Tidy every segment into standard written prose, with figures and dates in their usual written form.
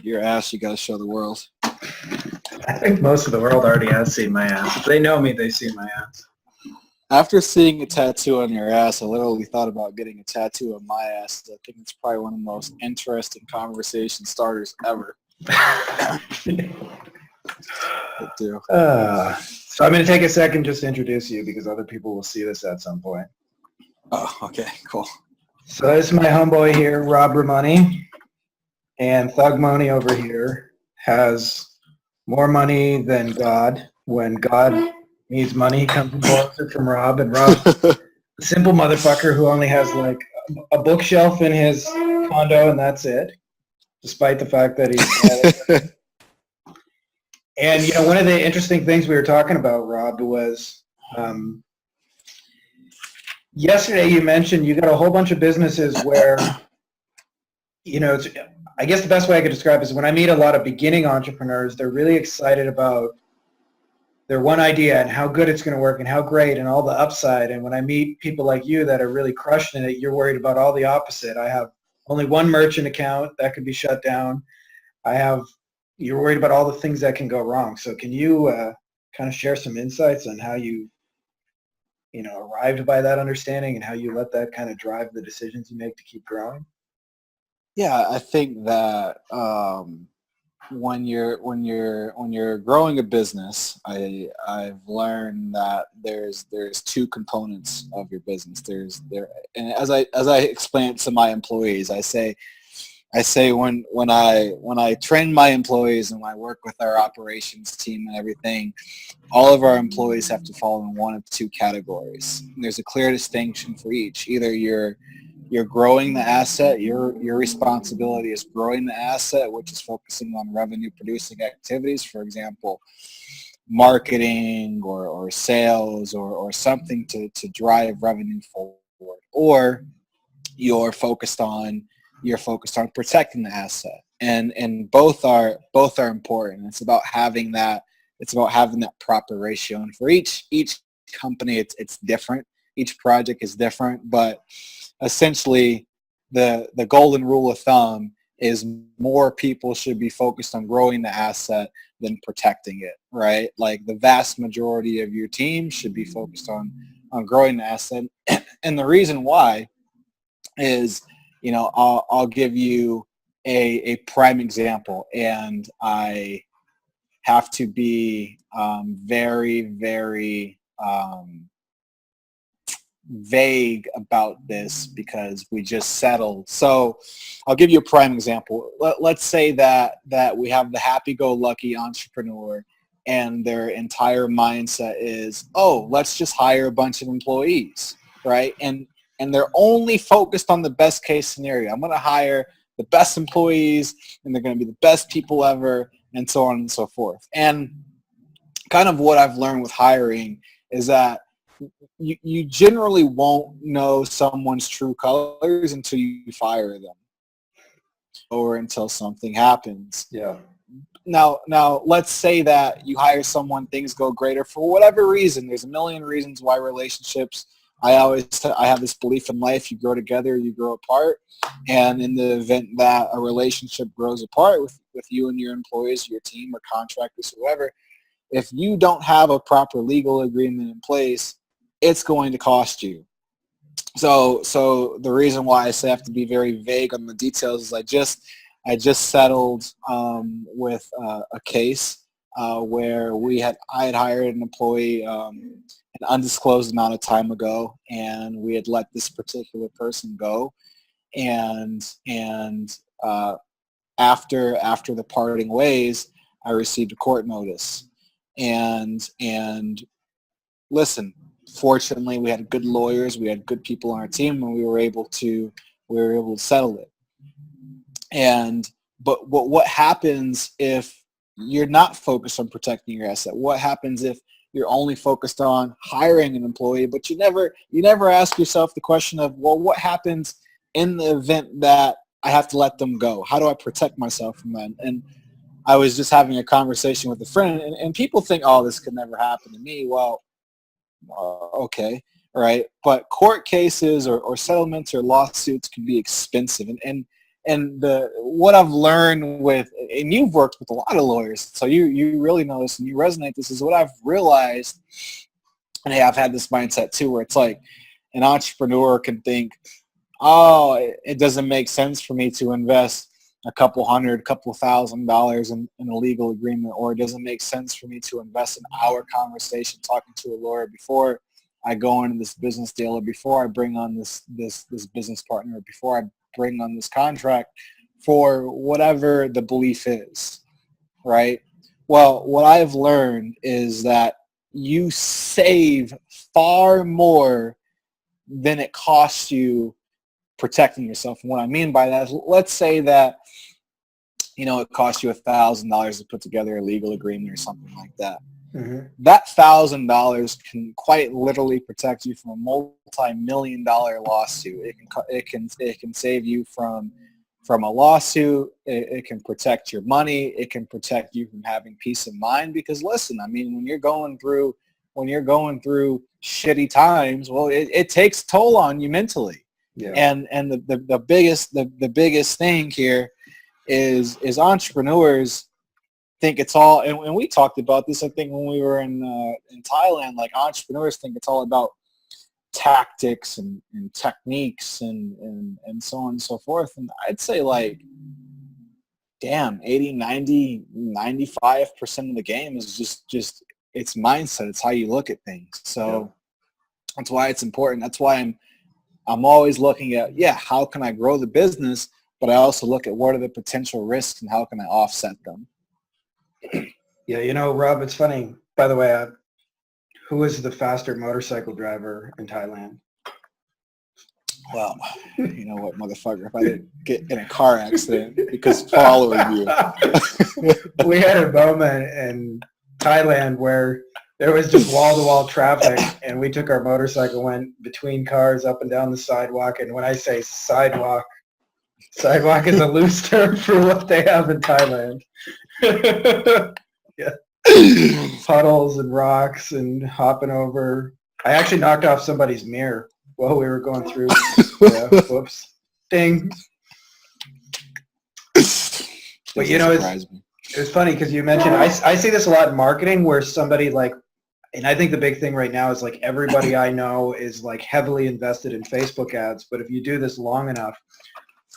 your ass you got to show the world. I think most of the world already has seen my ass. If they know me, they see my ass. After seeing a tattoo on your ass, I literally thought about getting a tattoo on my ass. I think it's probably one of the most interesting conversation starters ever. I do. So I'm going to take a second just to introduce you because other people will see this at some point. Oh, okay, cool. So this is my homeboy here, Rob Rammuny, and Thug Money over here has more money than God. When God needs money, he comes and borrows it from Rob, and Rob's a simple motherfucker who only has like a bookshelf in his condo, and that's it, despite the fact that he's... And, you know, one of the interesting things we were talking about, Rob, was yesterday you mentioned you got a whole bunch of businesses where, you know, I guess the best way I could describe it is when I meet a lot of beginning entrepreneurs, they're really excited about their one idea and how good it's going to work and how great and all the upside. And when I meet people like you that are really crushing it, you're worried about all the opposite. I have only one merchant account that could be shut down. You're worried about all the things that can go wrong. So can you kind of share some insights on how you arrived by that understanding and how you let that kind of drive the decisions you make to keep growing? Yeah, I think that when you're growing a business, I've learned that there's two components of your business. And as I explain it to my employees, I say when I train my employees and when I work with our operations team and everything, all of our employees have to fall in one of two categories. And there's a clear distinction for each. Either you're growing the asset, your responsibility is growing the asset, which is focusing on revenue producing activities, for example, marketing or sales or something to drive revenue forward, or you're focused on protecting the asset, and both are important. It's about having that proper ratio, and for each company it's different. Each project is different, but essentially the golden rule of thumb is more people should be focused on growing the asset than protecting it, right? Like the vast majority of your team should be focused on growing the asset. And the reason why is, you know, I'll give you a prime example, and I have to be very, very vague about this because we just settled. So I'll give you a prime example. Let's say that we have the happy-go-lucky entrepreneur and their entire mindset is, oh, let's just hire a bunch of employees, right? And they're only focused on the best case scenario. I'm going to hire the best employees, and they're going to be the best people ever, and so on and so forth. And kind of what I've learned with hiring is that you generally won't know someone's true colors until you fire them or until something happens. Yeah. Now, let's say that you hire someone, things go great, or for whatever reason, there's a million reasons why relationships, I have this belief in life, you grow together, you grow apart. And in the event that a relationship grows apart with you and your employees, your team or contractors, whoever, if you don't have a proper legal agreement in place, it's going to cost you. So the reason why I say I have to be very vague on the details is I just settled with a case where I had hired an employee an undisclosed amount of time ago, and we had let this particular person go. And after the parting ways, I received a court notice. And listen, fortunately, we had good lawyers, we had good people on our team, and we were able to settle it. But what happens if you're not focused on protecting your asset? What happens if you're only focused on hiring an employee, but you never ask yourself the question of, well, what happens in the event that I have to let them go? How do I protect myself from that? And I was just having a conversation with a friend, and people think, oh, this could never happen to me. Well, okay, right? But court cases or settlements or lawsuits can be expensive. And what I've learned with, and you've worked with a lot of lawyers, so you really know this and you resonate this, is what I've realized, and hey, I've had this mindset too, where it's like an entrepreneur can think, oh, it doesn't make sense for me to invest a couple $1,000s in a legal agreement, or it doesn't make sense for me to invest an hour conversation talking to a lawyer before I go into this business deal, or before I bring on this business partner, or before I bring on this contract, for whatever the belief is, right? Well, what I've learned is that you save far more than it costs you protecting yourself. And what I mean by that is, let's say that, it costs you $1,000 to put together a legal agreement or something like that. Mm-hmm. That $1,000 can quite literally protect you from a multi-million-dollar lawsuit. It can save you from a lawsuit. It can protect your money. It can protect you from having peace of mind. Because listen, I mean, when you're going through shitty times, well, it takes toll on you mentally. Yeah. And the biggest thing here is entrepreneurs think it's all, and we talked about this, I think, when we were in Thailand. Like, entrepreneurs think it's all about tactics and techniques and so on and so forth. And I'd say, like, damn, 80, 90, 95% of the game is just it's mindset. It's how you look at things. So that's why it's important. That's why I'm always looking at, how can I grow the business? But I also look at what are the potential risks and how can I offset them. Yeah, Rob, it's funny. By the way, who is the faster motorcycle driver in Thailand? Well, you know what, motherfucker, if I didn't get in a car accident because following you. We had a moment in Thailand where there was just wall-to-wall traffic, and we took our motorcycle, went between cars up and down the sidewalk. And when I say sidewalk is a loose term for what they have in Thailand. Yeah. Puddles and rocks and hopping over. I actually knocked off somebody's mirror while we were going through. Yeah, whoops. Ding. But it was funny because you mentioned, I see this a lot in marketing where somebody like, and I think the big thing right now is like everybody I know is like heavily invested in Facebook ads. But if you do this long enough,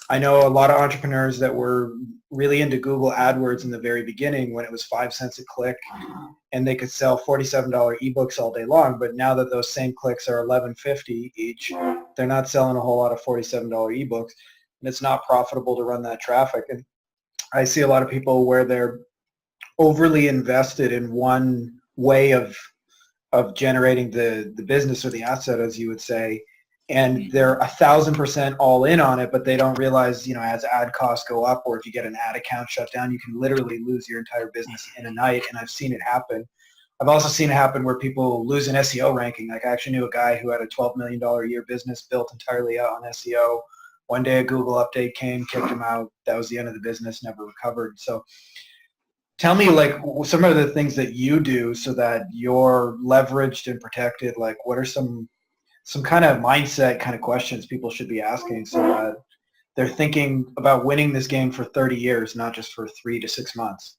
I know a lot of entrepreneurs that were really into Google AdWords in the very beginning when it was 5 cents a click and they could sell $47 ebooks all day long. But now that those same clicks are $11.50 each, they're not selling a whole lot of $47 ebooks, and it's not profitable to run that traffic. And I see a lot of people where they're overly invested in one way of generating the business or the asset, as you would say, and they're 1,000% all in on it, but they don't realize, as ad costs go up, or if you get an ad account shut down, you can literally lose your entire business in a night. And I've seen it happen. I've also seen it happen where people lose an SEO ranking. Like, I actually knew a guy who had a $12 million a year business built entirely out on SEO. One day a Google update came, kicked him out. That was the end of the business, never recovered. So tell me, like, some of the things that you do so that you're leveraged and protected. Like, what are some kind of mindset kind of questions people should be asking so that they're thinking about winning this game for 30 years, not just for 3 to 6 months?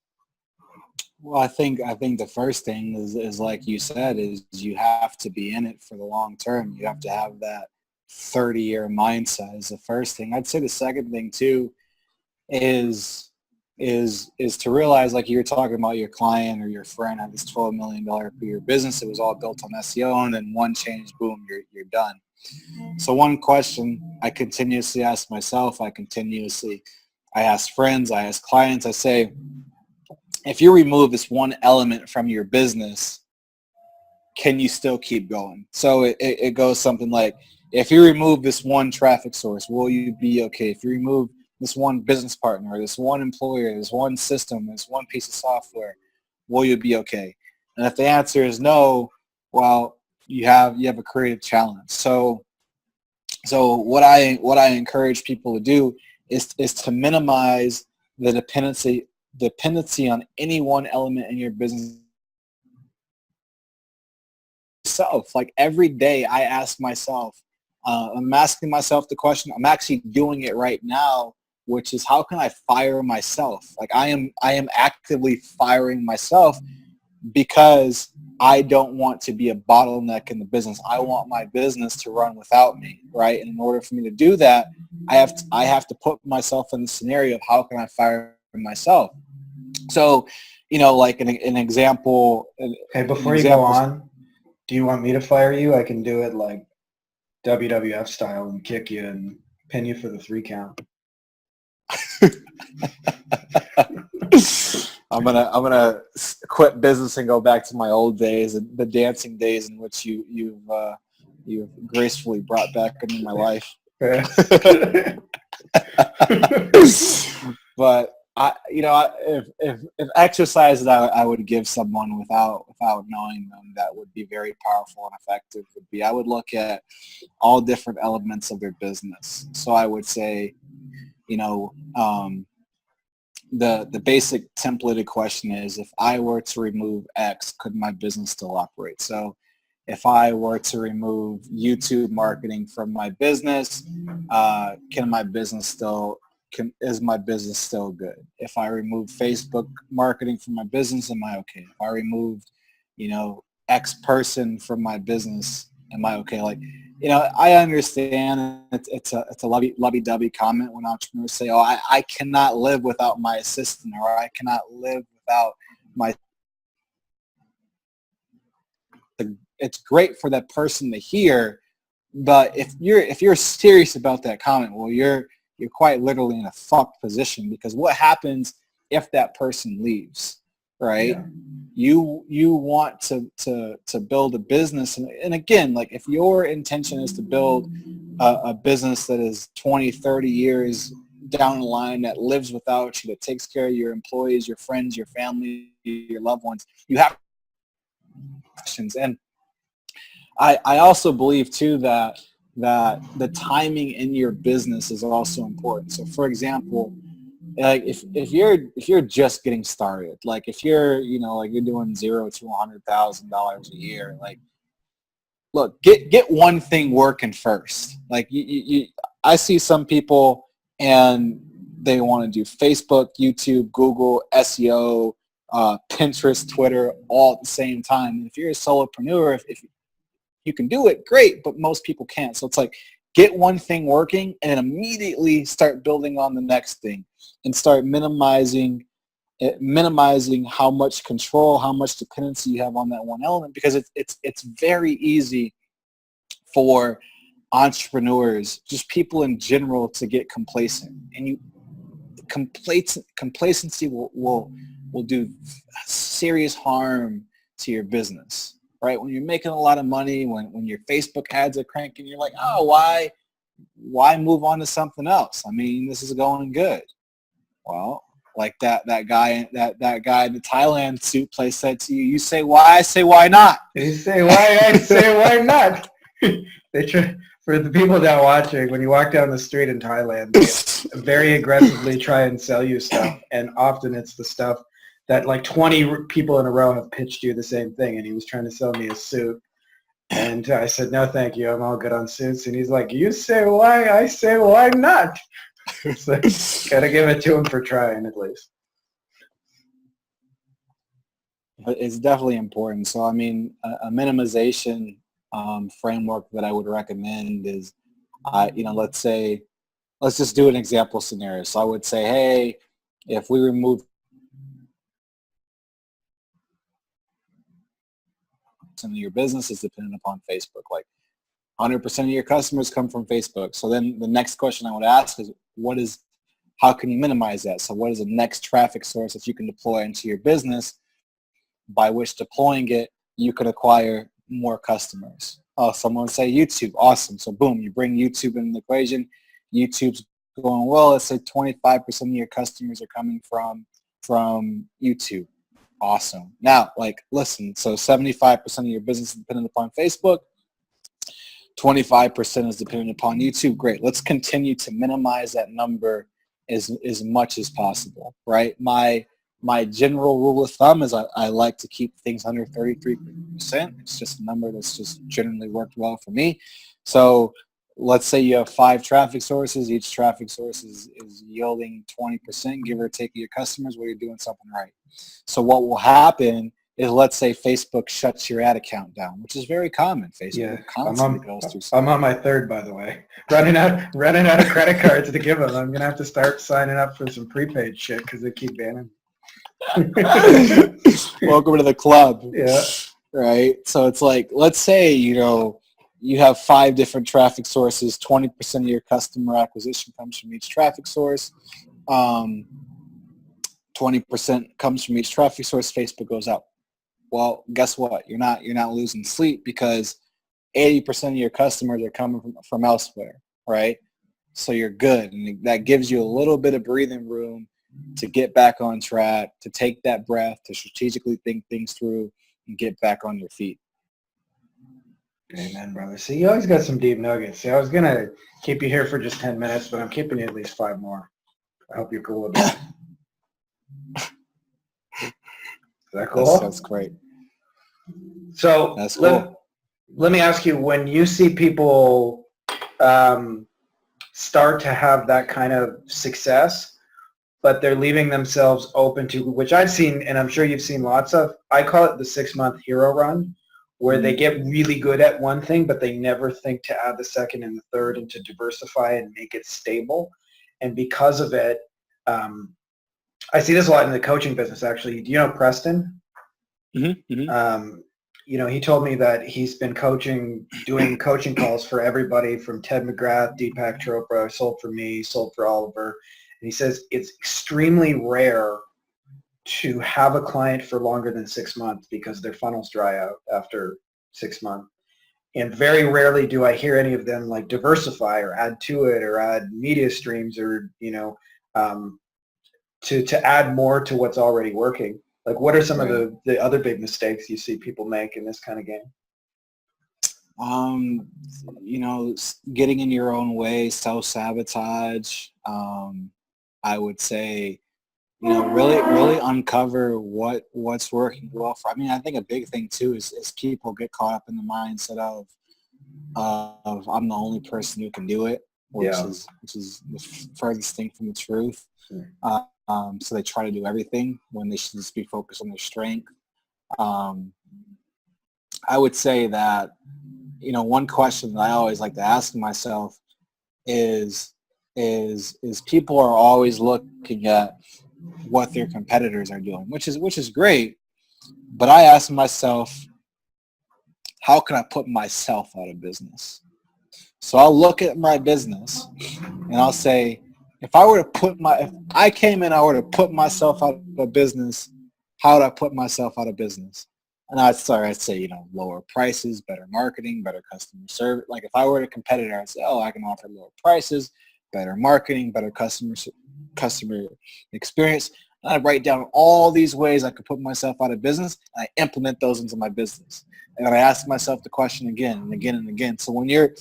Well, I think the first thing is like you said, is you have to be in it for the long term. You have to have that 30-year mindset is the first thing. I'd say the second thing too is to realize, like you were talking about, your client or your friend had this $12 million per year business. It was all built on SEO, and then one change, boom, you're done. So one question I continuously ask myself, I ask friends, I ask clients, I say, if you remove this one element from your business, can you still keep going? So it goes something like, if you remove this one traffic source, will you be okay? If you remove this one business partner, this one employer, this one system, this one piece of software, will you be okay? And if the answer is no, well, you have a creative challenge. So what I encourage people to do is to minimize the dependency on any one element in your business. Like, every day I ask myself, I'm asking myself the question, I'm actually doing it right now, which is how can I fire myself? Like I am actively firing myself because I don't want to be a bottleneck in the business. I want my business to run without me, right? And in order for me to do that, I have to put myself in the scenario of how can I fire myself. So, like an example. Hey, before you go on, do you want me to fire you? I can do it like WWF style and kick you and pin you for the 3 count. I'm gonna quit business and go back to my old days, the dancing days in which you've gracefully brought back into my life. But if exercise that I would give someone without knowing them that would be very powerful and effective would be, I would look at all different elements of their business. So I would say, the basic templated question is, if I were to remove X, could my business still operate? So if I were to remove YouTube marketing from my business, is my business still good? If I remove Facebook marketing from my business, am I okay? If I removed, X person from my business, am I okay? Like, I understand it's a lovey-dovey comment when entrepreneurs say, oh, I cannot live without my assistant, or I cannot live without my. It's great for that person to hear, but if you're serious about that comment, well, you're quite literally in a fucked position, because what happens if that person leaves, right? Yeah. You want to build a business, and again, like if your intention is to build a business that is 20, 30 years down the line, that lives without you, that takes care of your employees, your friends, your family, your loved ones, you have questions. And I also believe too that the timing in your business is also important. So for example, like if you're just getting started, like if you're like you're doing $0 to $100,000 a year, like look, get one thing working first. Like I see some people and they want to do Facebook, YouTube, Google, SEO, Pinterest, Twitter, all at the same time. And if you're a solopreneur, if you can do it, great, but most people can't. So it's like, get one thing working and then immediately start building on the next thing, and start minimizing how much control, how much dependency you have on that one element, because it's very easy for entrepreneurs, just people in general, to get complacent, and complacency will do serious harm to your business. Right? When you're making a lot of money, when your Facebook ads are cranking, you're like, oh, why move on to something else? I mean, this is going good. Well, like that guy in the Thailand suit place said to you, you say why, I say why not. You say why, I say why not. They try, for the people that are watching, when you walk down the street in Thailand, they very aggressively try and sell you stuff, and often it's the stuff that like 20 people in a row have pitched you the same thing, and he was trying to sell me a suit. And I said, no, thank you. I'm all good on suits. And he's like, you say why, I say why not. So gotta give it to him for trying at least. It's definitely important. So, I mean, a minimization framework that I would recommend is, let's just do an example scenario. So I would say, hey, if we remove of your business is dependent upon Facebook, like 100% of your customers come from Facebook. So then the next question I would ask is, how can you minimize that? So what is the next traffic source that you can deploy into your business, by which deploying it, you could acquire more customers? Oh, someone would say YouTube. Awesome. So boom, you bring YouTube in the equation. YouTube's going well. Let's say 25% of your customers are coming from YouTube. Awesome. Now, like, listen, so 75% of your business is dependent upon Facebook. 25% is dependent upon YouTube. Great. Let's continue to minimize that number as much as possible, right? My general rule of thumb is I like to keep things under 33%. It's just a number that's just generally worked well for me. So let's say you have 5 traffic sources. Each traffic source is yielding 20%, give or take, of your customers. Well, you're doing something right. So what will happen is, let's say Facebook shuts your ad account down, which is very common. Facebook constantly goes through stuff. I'm on my 3rd, by the way. Running out of credit cards to give them. I'm gonna have to start signing up for some prepaid shit because they keep banning. Welcome to the club. Yeah. Right. So it's like, let's say, you have 5 different traffic sources. 20% of your customer acquisition comes from each traffic source. 20% comes from each traffic source. Facebook goes up. Well, guess what? You're not losing sleep, because 80% of your customers are coming from elsewhere, right? So you're good, and that gives you a little bit of breathing room to get back on track, to take that breath, to strategically think things through, and get back on your feet. Amen, brother. See, you always got some deep nuggets. See, I was gonna keep you here for just 10 minutes, but I'm keeping you at least 5 more. I hope you're cool with that. Is that cool? That's great. So that's cool. Let me ask you, when you see people start to have that kind of success, but they're leaving themselves open to, which I've seen, and I'm sure you've seen lots of, I call it the 6-month hero run, where they get really good at one thing, but they never think to add the second and the third and to diversify and make it stable. And because of it, I see this a lot in the coaching business, actually. Do you know Preston? Mm-hmm, mm-hmm. He told me that he's been doing coaching calls for everybody from Ted McGrath, Deepak Chopra, sold for me, sold for Oliver. And he says it's extremely rare to have a client for longer than 6 months because their funnels dry out after 6 months. And very rarely do I hear any of them like diversify or add to it or add media streams or, to add more to what's already working. Like, what are some of the other big mistakes you see people make in this kind of game? Getting in your own way, self-sabotage. I would say, really uncover what's working well for. I think a big thing too is people get caught up in the mindset of I'm the only person who can do it, which is the furthest thing from the truth. So they try to do everything when they should just be focused on their strength. I would say that, one question that I always like to ask myself is people are always looking at what their competitors are doing, which is great. But I ask myself, how can I put myself out of business? So I'll look at my business and I'll say, if I came in, I were to put myself out of business, how would I put myself out of business? And I'd say, lower prices, better marketing, better customer service. Like if I were a competitor, I'd say, I can offer lower prices, better marketing, better customer experience. And I'd write down all these ways I could put myself out of business, and I implement those into my business. And then I ask myself the question again and again and again. So when you're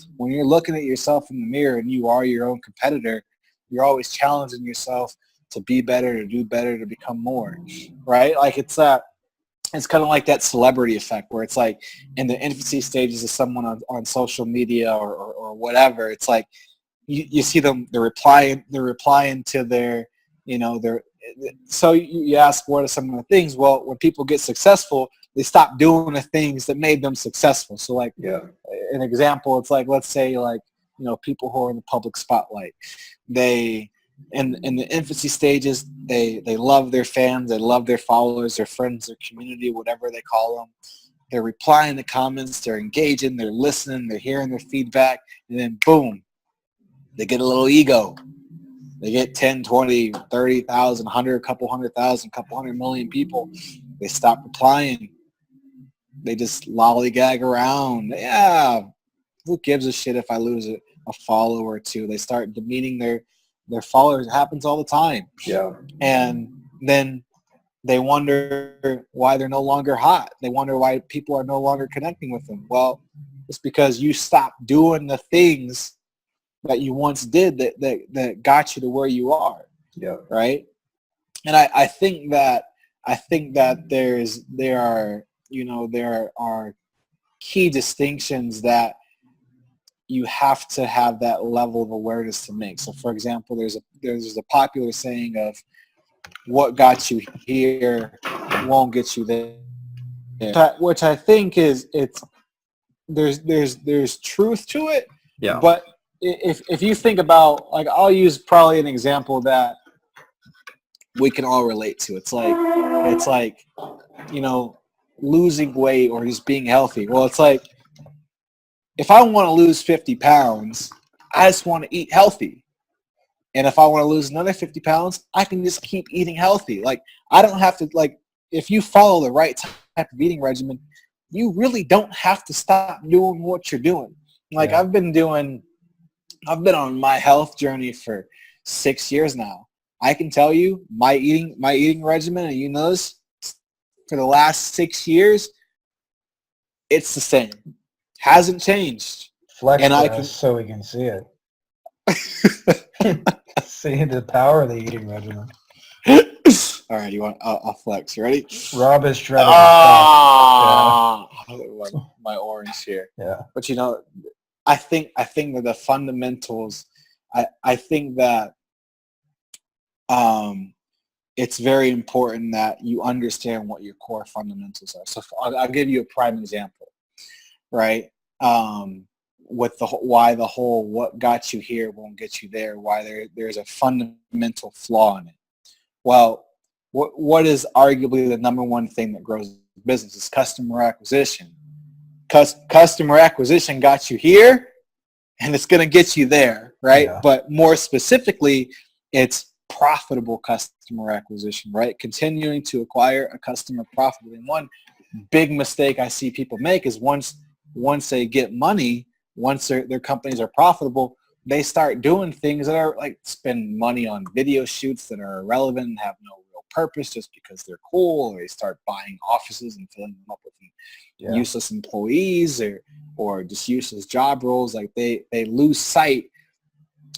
looking at yourself in the mirror and you are your own competitor, you're always challenging yourself to be better, to do better, to become more, right? Like it's kind of like that celebrity effect where it's like in the infancy stages of someone on social media or whatever, it's like you see them, they're replying to their, so you ask what are some of the things? Well, when people get successful, they stop doing the things that made them successful. So like an example, it's like, let's say like, people who are in the public spotlight, they, in the infancy stages, they love their fans, they love their followers, their friends, their community, whatever they call them. They're replying to comments, they're engaging, they're listening, they're hearing their feedback, and then boom, they get a little ego. They get 10, 20, 30,000, 100, a couple 100,000, a couple 100 million people. They stop replying. They just lollygag around. Yeah, who gives a shit if I lose a follower or two? They start demeaning their followers. It happens all the time. Yeah. And then they wonder why they're no longer hot. They wonder why people are no longer connecting with them. Well, it's because you stopped doing the things that you once did that got you to where you are. Yeah. Right. And I think that there are key distinctions that you have to have that level of awareness to make. So for example, there's a popular saying of what got you here won't get you there, which I think is there's truth to it. Yeah. But if you think about, like, I'll use probably an example that we can all relate to. It's like, you know, losing weight or just being healthy. Well, it's like, if I want to lose 50 pounds, I just want to eat healthy. And if I want to lose another 50 pounds, I can just keep eating healthy. Like, I don't have to, like, if you follow the right type of eating regimen, you really don't have to stop doing what you're doing. Like, Yeah. I've been on my health journey for 6 years now. I can tell you my eating regimen, and you know this, for the last 6 years, it's the same. Hasn't changed. Flex And I this can, so we can see it. See the power of the eating regimen. all right, you want? I'll flex. You ready? Rob is shredded. Ah, my orange here. Yeah. But you know, I think that the fundamentals. I think that it's very important that you understand what your core fundamentals are. So I'll give you a prime example, right? With why the whole what got you here won't get you there, why there's a fundamental flaw in it. Well, what is arguably the number one thing that grows business is customer acquisition. Customer acquisition got you here, and it's going to get you there, right? Yeah. But more specifically, it's profitable customer acquisition, right? Continuing to acquire a customer profitably. And one big mistake I see people make is once they get money, once their companies are profitable, they start doing things that are like spend money on video shoots that are irrelevant and have no real purpose just because they're cool, or they start buying offices and filling them up with useless employees or just useless job roles. Like they lose sight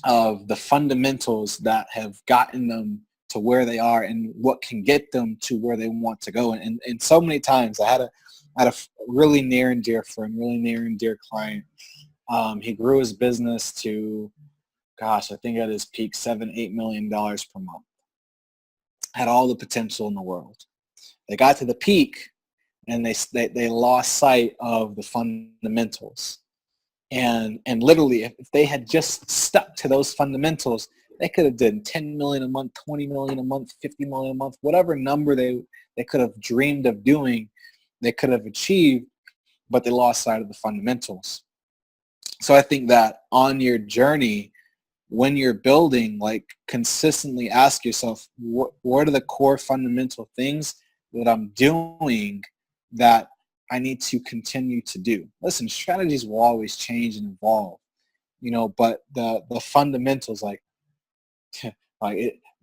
of the fundamentals that have gotten them to where they are and what can get them to where they want to go. And so many times I had a really near and dear friend, really near and dear client. He grew his business to, I think at his peak, $7-8 million per month. Had all the potential in the world. They got to the peak and they lost sight of the fundamentals. And literally, if they had just stuck to those fundamentals, they could have done 10 million a month, 20 million a month, 50 million a month, whatever number they could have dreamed of doing, they could have achieved, but they lost sight of the fundamentals. So I think that on your journey, when you're building, like, consistently ask yourself, what are the core fundamental things that I'm doing that I need to continue to do? Listen, strategies will always change and evolve, but the fundamentals,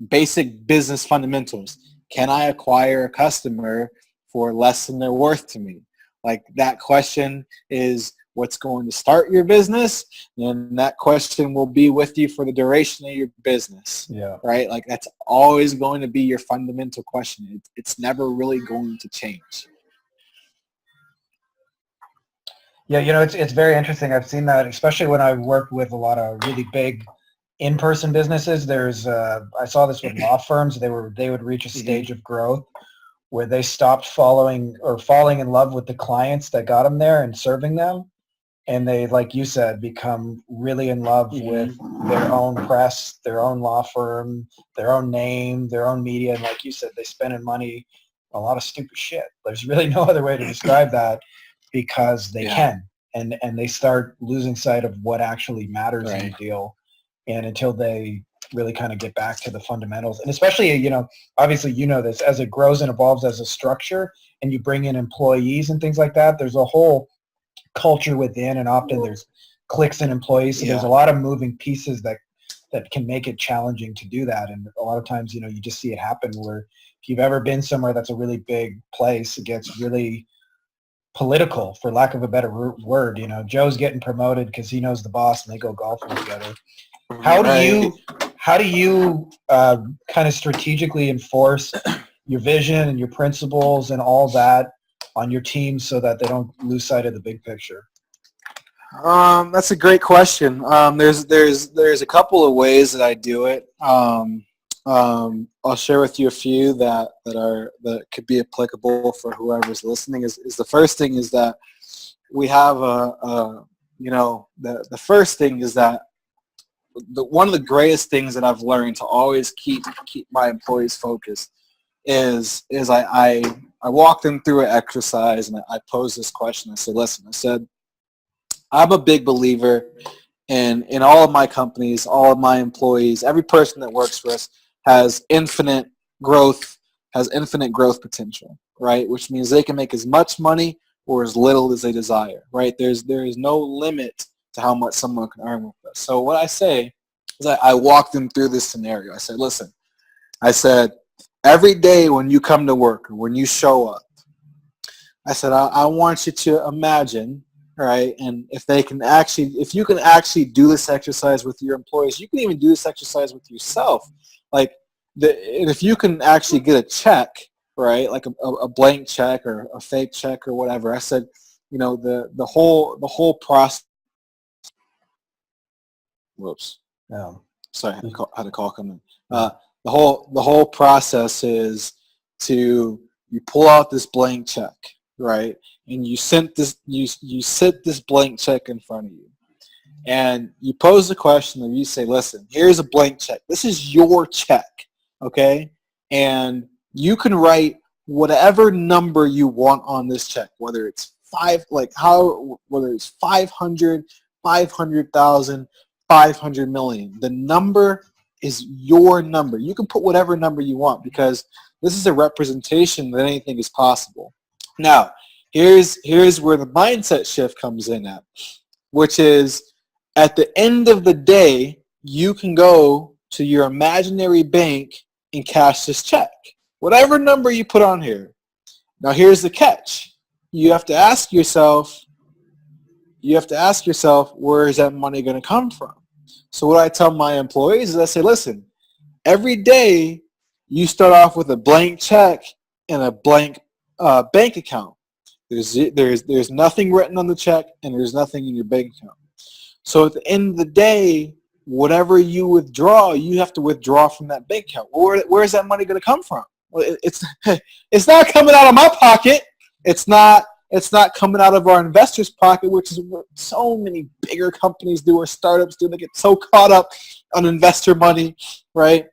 basic business fundamentals. Can I acquire a customer for less than they're worth to me? Like, that question is what's going to start your business, and that question will be with you for the duration of your business. Yeah. Right? Like, that's always going to be your fundamental question. It's never really going to change. Yeah, it's very interesting. I've seen that, especially when I worked with a lot of really big in-person businesses. I saw this with law firms. They would reach a stage of growth where they stopped falling in love with the clients that got them there and serving them. And they, like you said, become really in love with their own press, their own law firm, their own name, their own media. And like you said, they spend money on a lot of stupid shit. There's really no other way to describe that, because they can. And they start losing sight of what actually matters in the deal. And until they really kind of get back to the fundamentals. And especially, obviously, this, as it grows and evolves as a structure and you bring in employees and things like that, there's a whole culture within, and often there's clicks and employees. So there's a lot of moving pieces that can make it challenging to do that. And a lot of times, you just see it happen where if you've ever been somewhere that's a really big place, it gets really political, for lack of a better word. Joe's getting promoted because he knows the boss and they go golfing together. How do you kind of strategically enforce your vision and your principles and all that on your team so that they don't lose sight of the big picture? That's a great question. There's a couple of ways that I do it. I'll share with you a few that could be applicable for whoever's listening. Is the first thing is that we have the first thing is that one of the greatest things that I've learned to always keep my employees focused is I walk them through an exercise and I pose this question. I said, listen, I said, I'm a big believer in all of my companies, all of my employees, every person that works for us has infinite growth potential, right? Which means they can make as much money or as little as they desire, right? There is no limit to how much someone can earn with us. So what I say is I walk them through this scenario. I said, listen, I said, every day when you come to work or when you show up, I said, I want you to imagine, right? And if you can actually do this exercise with your employees, you can even do this exercise with yourself. Like, and if you can actually get a check, right? Like a blank check or a fake check or whatever. I said, the whole process. Whoops. Yeah. Sorry, I had a call come in. The whole process is you pull out this blank check, right? And you sit this blank check in front of you. And you pose the question and you say, listen, here's a blank check. This is your check, okay? And you can write whatever number you want on this check, whether it's whether it's 500, 500,000, 500 million. The number is your number. You can put whatever number you want because this is a representation that anything is possible. Now, here's where the mindset shift comes in at, which is at the end of the day, you can go to your imaginary bank and cash this check. Whatever number you put on here. Now here's the catch. You have to ask yourself, where is that money going to come from? So what I tell my employees is I say, listen, every day you start off with a blank check and a blank bank account. There's nothing written on the check and there's nothing in your bank account. So at the end of the day, whatever you withdraw, you have to withdraw from that bank account. Where is that money going to come from? Well, it's not coming out of my pocket. It's not coming out of our investors' pocket, which is what so many bigger companies do or startups do. They get so caught up on investor money, right?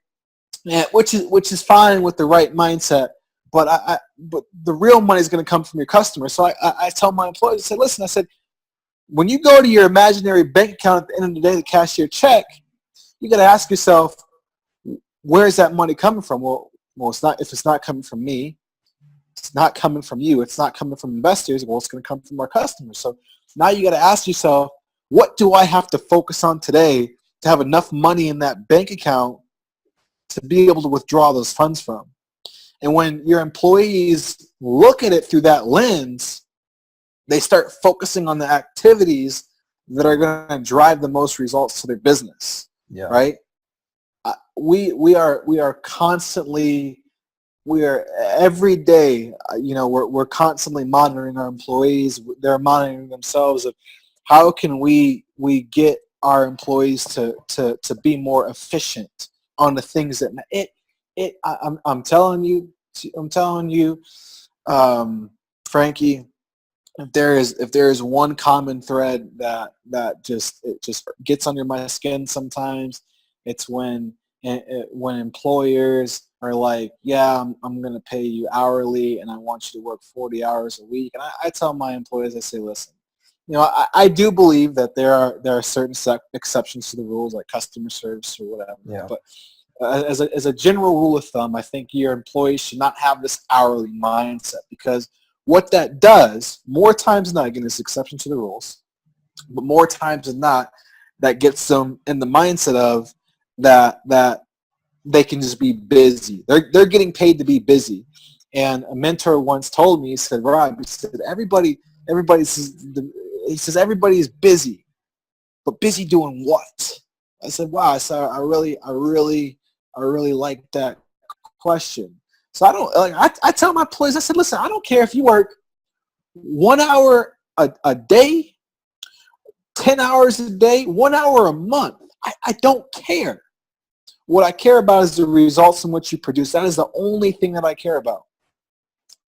And which is fine with the right mindset. But but the real money is going to come from your customers. So I tell my employees, I said, listen, I said, when you go to your imaginary bank account at the end of the day to cash your check, you got to ask yourself, where is that money coming from? Well, it's not. If it's not coming from me, it's not coming from you. It's not coming from investors. Well, it's going to come from our customers. So now you got to ask yourself, what do I have to focus on today to have enough money in that bank account to be able to withdraw those funds from? And when your employees look at it through that lens, they start focusing on the activities that are going to drive the most results to their business. Yeah. Right? We are constantly, every day, we're constantly monitoring our employees. They're monitoring themselves of how can we get our employees to be more efficient on the things that I'm telling you, Frankie, if there is one common thread that just gets under my skin sometimes, it's when employers are like, yeah, I'm going to pay you hourly and I want you to work 40 hours a week. And I tell my employees, I say, listen, I do believe that there are certain exceptions to the rules, like customer service or whatever. Yeah. But as a general rule of thumb, I think your employees should not have this hourly mindset, because what that does, more times than not, again, this exception to the rules, but more times than not, that gets them in the mindset of that they can just be busy. They're getting paid to be busy. And a mentor once told me, he said, Rob, he said, everybody is busy, but busy doing what? I said, wow. So I really like that question. So I tell my employees, I said, listen, I don't care if you work 1 hour a day, 10 hours a day, 1 hour a month. I don't care. What I care about is the results in which you produce. That is the only thing that I care about.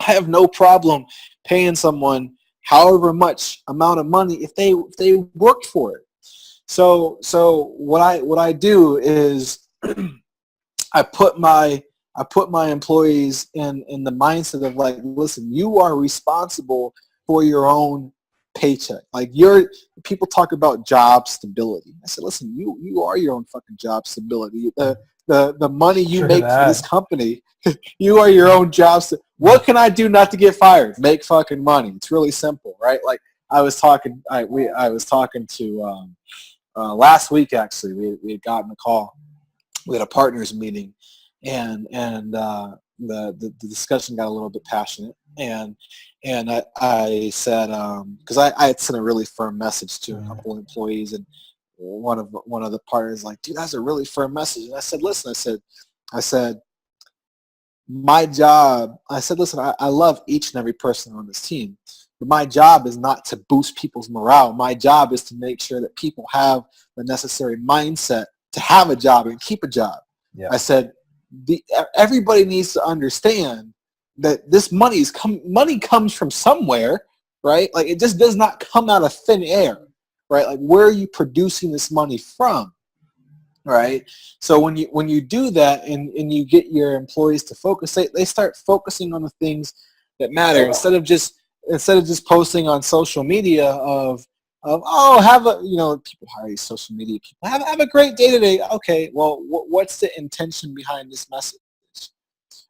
I have no problem paying someone however much amount of money if they worked for it. So what I do is I put my employees in the mindset of like, listen, you are responsible for your own paycheck. Like people talk about job stability. I said, listen, you are your own fucking job stability. The money you make for this company, you are your own job. What can I do not to get fired? Make fucking money. It's really simple, right? Like I was talking to last week actually. We had gotten a call. We had a partners meeting, and the discussion got a little bit passionate, and I said because I had sent a really firm message to a couple of employees, and one of the partners like, dude, that's a really firm message. And I said, listen, I said my job. I said, listen, I love each and every person on this team, but my job is not to boost people's morale. My job is to make sure that people have the necessary mindset to have a job and keep a job. Yeah. I said, everybody needs to understand that this money comes from somewhere, right? Like it just does not come out of thin air, right? Like where are you producing this money from, right? So when you do that and you get your employees to focus, they start focusing on the things that matter instead of just posting on social media of people hire these social media people. Have a great day today. Okay, well, what's the intention behind this message?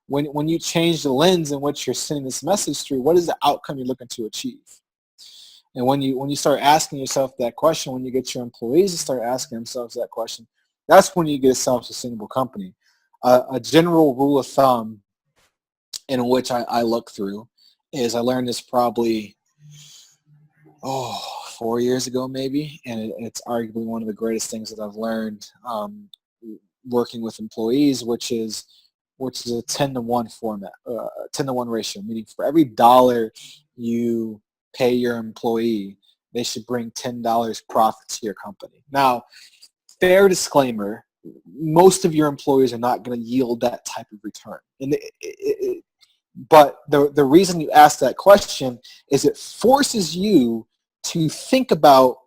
When you change the lens in which you're sending this message through, what is the outcome you're looking to achieve? And when you start asking yourself that question, when you get your employees to start asking themselves that question, that's when you get a self-sustainable company. A general rule of thumb in which I look through is I learned this probably 4 years ago maybe, and it's arguably one of the greatest things that I've learned working with employees, which is a 10-to-1 format, 10-to-1 ratio, meaning for every dollar you pay your employee, they should bring $10 profit to your company. Now, fair disclaimer, most of your employees are not going to yield that type of return. But the reason you ask that question is it forces you to think about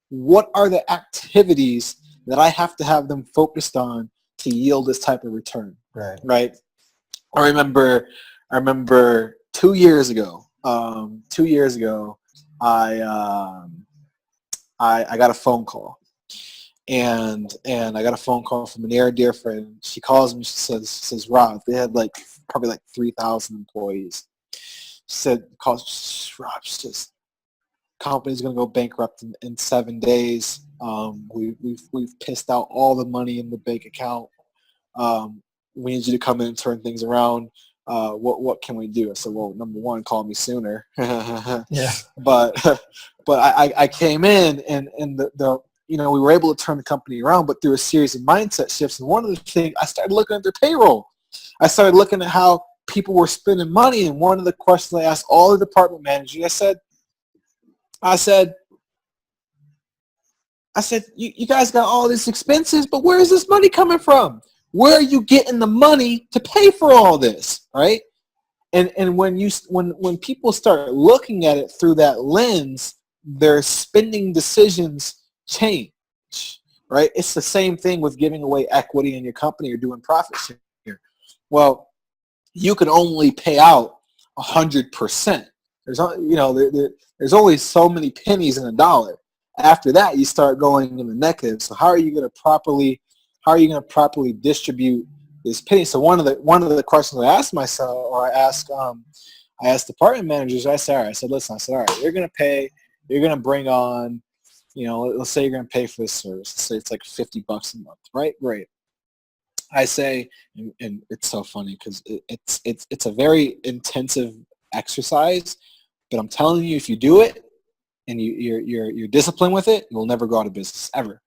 what are the activities that I have to have them focused on to yield this type of return. Right. I remember 2 years ago. I got a phone call, and I got a phone call from a near dear friend. She calls me. She says, Rob, they had probably 3,000 employees. She said, Rob, just company's going to go bankrupt in 7 days. We've pissed out all the money in the bank account. We need you to come in and turn things around. What can we do? I said, well, number one, call me sooner. Yeah. But I came in and we were able to turn the company around, but through a series of mindset shifts. And one of the things, I started looking at their payroll. I started looking at how people were spending money. And one of the questions I asked all the department managers, I said, you guys got all these expenses, but where is this money coming from? Where are you getting the money to pay for all this, right? And when people start looking at it through that lens, their spending decisions change, right? It's the same thing with giving away equity in your company or doing profit share. Well, you can only pay out 100%. There's only so many pennies in a dollar. After that, you start going in the negative. So how are you going to properly distribute this penny? So one of the questions I asked myself, or I asked department managers, I said, listen, all right, you're going to bring on, let's say you're going to pay for this service. Let's say it's like $50 a month, right? Great. I say, and it's so funny because it's a very intensive exercise, but I'm telling you, if you do it and you're disciplined with it, you'll never go out of business ever.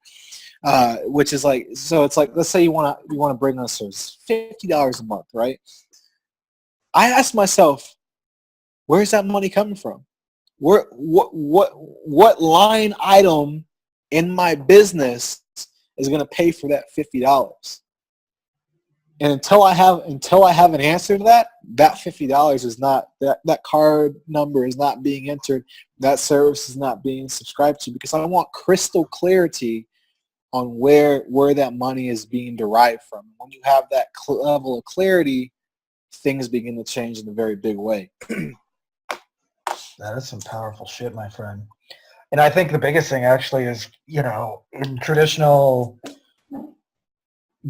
Which is so it's let's say you want to bring on a service, $50 a month, right? I ask myself, where's that money coming from? What line item in my business is going to pay for that $50. And until I have an answer to that, that $50 is not, that card number is not being entered, that service is not being subscribed to, because I want crystal clarity on where that money is being derived from. When you have that level of clarity, things begin to change in a very big way. That is some powerful shit, my friend. And I think the biggest thing actually is, you know, in traditional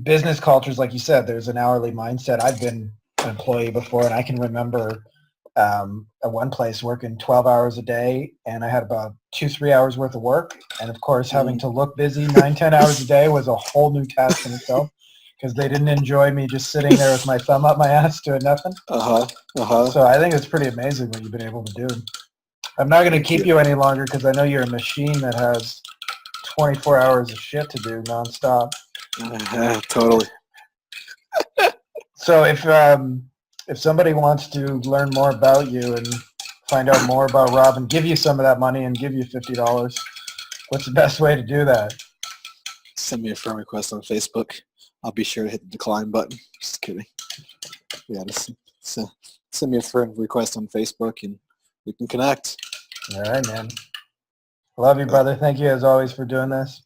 business cultures, like you said, there's an hourly mindset. I've been an employee before, and I can remember at one place working 12 hours a day, and I had about 2-3 hours worth of work. And of course, having to look busy 9-10 hours a day was a whole new task in itself, because they didn't enjoy me just sitting there with my thumb up my ass doing nothing. So I think it's pretty amazing what you've been able to do. I'm not going to keep you any longer because I know you're a machine that has 24 hours of shit to do nonstop. Totally. So if somebody wants to learn more about you and find out more about Rob and give you some of that money and give you $50, what's the best way to do that? Send me a friend request on Facebook. I'll be sure to hit the decline button. Just kidding. Yeah, just send me a friend request on Facebook and we can connect. All right, man. Love you, brother. Thank you as always for doing this.